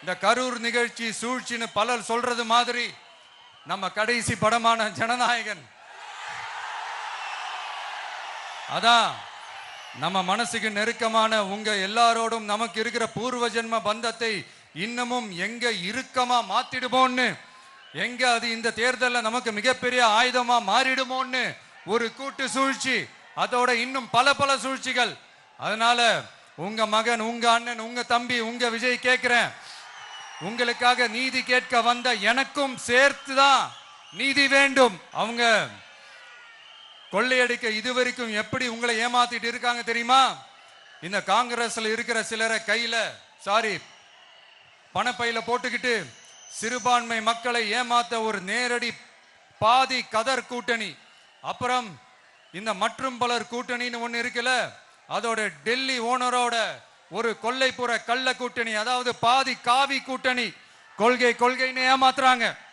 இந்த கரூர் நிகழ்ச்சி சூழ்ச்சின்னு பலர் சொல்றது மாதிரி நம்ம கடைசி படமான ஜனநாயகன் அதான் நம்ம மனசுக்கு நெருக்கமான உங்க எல்லாரோடும் நமக்கு இருக்கிற பூர்வ ஜென்ம பந்தத்தை இன்னமும் எங்க இறுக்கமா மாத்திடுமோன்னு, எங்க அது இந்த தேர்தலில் நமக்கு மிகப்பெரிய ஆயுதமா மாறிடுமோன்னு ஒரு கூட்டு சூழ்ச்சி, அதோட இன்னும் பல பல சூழ்ச்சிகள். அதனால உங்க மகன், உங்க அண்ணன், உங்க தம்பி, உங்க விஜய் கேட்கிறேன், உங்களுக்காக நீதி கேட்க வந்த எனக்கும் சேர்த்துதான் நீதி வேண்டும். அவங்க கொள்ளையடிக்க இதுவரைக்கும் எப்படி உங்களை ஏமாத்திட்டு இருக்காங்க தெரியுமா? இந்த காங்கிரஸ்ல இருக்கிற சிலரை கையில பணப்பையில போட்டுக்கிட்டு சிறுபான்மை மக்களை ஏமாத்த ஒரு நேரடி பாதி கதர் கூட்டணி, அப்புறம் இந்த மற்றும் பலர் கூட்டணின்னு ஒண்ணு இருக்குல்ல, அதோட டெல்லி ஓனரோட ஒரு கொள்ளைப்புற கள்ள கூட்டணி, அதாவது பாதி காவி கூட்டணி. கொள்கைன்னு ஏமாத்துறாங்க.